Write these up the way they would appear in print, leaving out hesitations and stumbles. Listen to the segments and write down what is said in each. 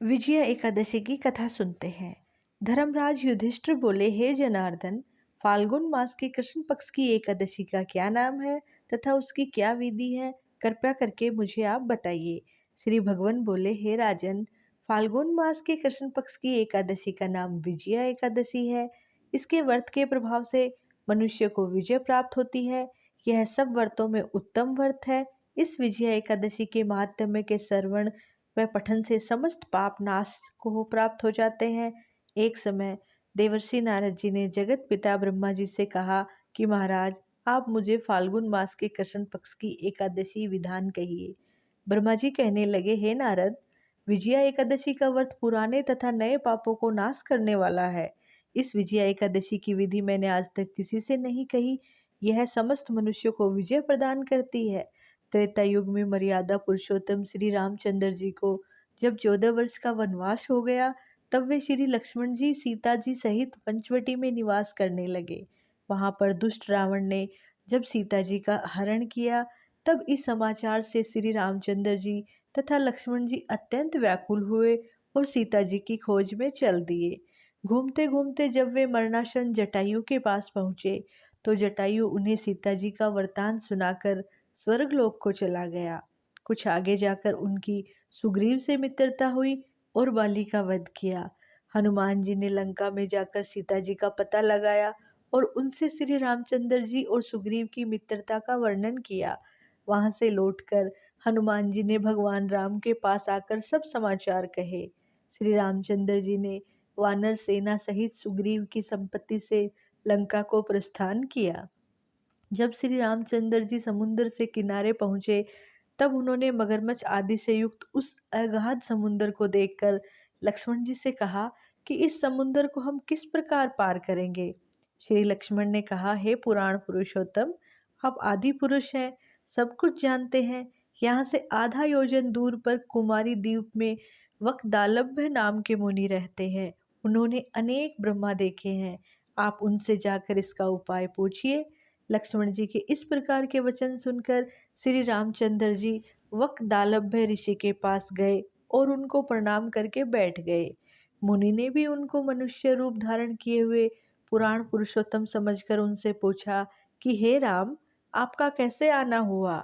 विजया एकादशी की कथा सुनते हैं। धर्मराज युधिष्ठिर बोले, हे जनार्दन, फाल्गुन मास के कृष्ण पक्ष की एकादशी का क्या नाम है तथा उसकी क्या विधि है? कृपया करके मुझे आप बताइए। श्री भगवान बोले, हे राजन, फाल्गुन मास के कृष्ण पक्ष की एकादशी का नाम विजया एकादशी है। इसके व्रत के प्रभाव से मनुष्य को विजय प्राप्त होती है। यह सब व्रतों में उत्तम व्रत है। इस विजया एकादशी के महात्म्य के श्रवण वह पठन से समस्त पाप नाश को प्राप्त हो जाते हैं। एक समय देवर्षि नारद जी ने जगत पिता ब्रह्मा जी से कहा कि महाराज, आप मुझे फाल्गुन मास के कृष्ण पक्ष की एकादशी विधान कहिए। ब्रह्मा जी कहने लगे, हे नारद, विजया एकादशी का व्रत पुराने तथा नए पापों को नाश करने वाला है। इस विजया एकादशी की विधि मैंने आज तक किसी से नहीं कही। यह समस्त मनुष्यों को विजय प्रदान करती है। त्रेता युग में मर्यादा पुरुषोत्तम श्री रामचंद्र जी को जब 14 वर्ष का वनवास हो गया, तब वे श्री लक्ष्मण जी, सीता जी सहित पंचवटी में निवास करने लगे। वहां पर दुष्ट रावण ने जब सीता जी का हरण किया, तब इस समाचार से श्री रामचंद्र जी तथा लक्ष्मण जी अत्यंत व्याकुल हुए और सीता जी की खोज में चल दिए। घूमते घूमते जब वे मरणासन जटायु के पास पहुंचे, तो जटायु उन्हें सीता जी का वृतांत सुनाकर स्वर्गलोक को चला गया। कुछ आगे जाकर उनकी सुग्रीव से मित्रता हुई और बाली का वध किया। हनुमान जी ने लंका में जाकर सीता जी का पता लगाया और उनसे श्री रामचंद्र जी और सुग्रीव की मित्रता का वर्णन किया। वहां से लौटकर हनुमान जी ने भगवान राम के पास आकर सब समाचार कहे। श्री रामचंद्र जी ने वानर सेना सहित सुग्रीव की संपत्ति से लंका को प्रस्थान किया। जब श्री रामचंद्र जी समुद्र से किनारे पहुंचे, तब उन्होंने मगरमच्छ आदि से युक्त उस अगाध समुद्र को देखकर लक्ष्मण जी से कहा कि इस समुद्र को हम किस प्रकार पार करेंगे। श्री लक्ष्मण ने कहा, हे पुराण पुरुषोत्तम, आप आदि पुरुष हैं, सब कुछ जानते हैं। यहाँ से आधा योजन दूर पर कुमारी द्वीप में वक्दालभ्य नाम के मुनि रहते हैं। उन्होंने अनेक ब्रह्मा देखे हैं। आप उनसे जाकर इसका उपाय पूछिए। लक्ष्मण जी के इस प्रकार के वचन सुनकर श्री रामचंद्र जी वक्दालभ्य ऋषि के पास गए और उनको प्रणाम करके बैठ गए। मुनि ने भी उनको मनुष्य रूप धारण किए हुए पुराण पुरुषोत्तम समझकर उनसे पूछा कि हे राम, आपका कैसे आना हुआ?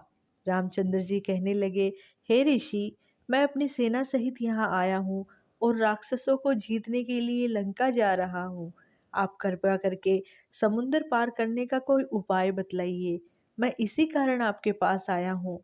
रामचंद्र जी कहने लगे, हे ऋषि, मैं अपनी सेना सहित यहाँ आया हूँ और राक्षसों को जीतने के लिए लंका जा रहा हूँ। आप कृपया करके समुद्र पार करने का कोई उपाय बतलाइए। मैं इसी कारण आपके पास आया हूँ।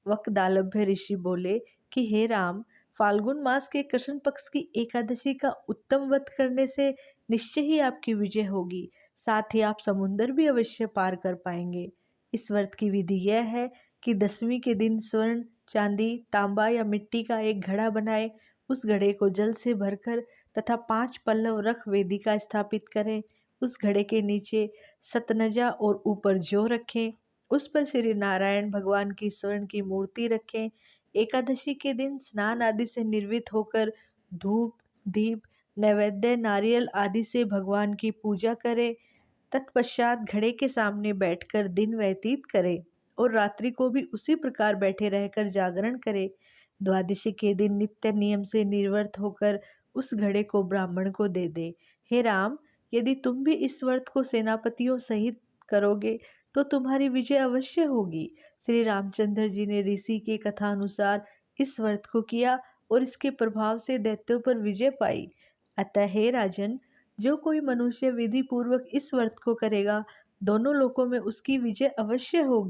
वक्दालभ्य ऋषि बोले कि हे राम, फाल्गुन मास के कृष्ण पक्ष की एकादशी का उत्तम व्रत करने से निश्चय ही आपकी विजय होगी। साथ ही आप समुद्र भी अवश्य पार कर पाएंगे। इस व्रत की विधि यह है कि दसवीं के दिन स्वर्ण, चांदी, तांबा या मिट्टी का एक घड़ा बनाए। उस घड़े को जल से भरकर तथा 5 पल्लव रख वेदिका स्थापित करें। उस घड़े के नीचे सतनजा और ऊपर जौ रखें। उस पर श्री नारायण भगवान की स्वर्ण की मूर्ति रखें। एकादशी के दिन स्नान आदि से निर्वित होकर धूप, दीप, नैवेद्य, नारियल आदि से भगवान की पूजा करें। तत्पश्चात घड़े के सामने बैठकर दिन व्यतीत करें और रात्रि को भी उसी प्रकार बैठे रहकर जागरण करें। द्वादशी के दिन नित्य नियम से निर्वृत होकर उस घड़े को ब्राह्मण को दे दे। हे राम, यदि तुम भी इस व्रत को सेनापतियों सहित करोगे तो तुम्हारी विजय अवश्य होगी। श्री रामचंद्र जी ने ऋषि की कथा अनुसार इस व्रत को किया और इसके प्रभाव से दैत्यों पर विजय पाई। अतः हे राजन, जो कोई मनुष्य विधि पूर्वक इस व्रत को करेगा, दोनों लोकों में उसकी विजय अवश्य होगी।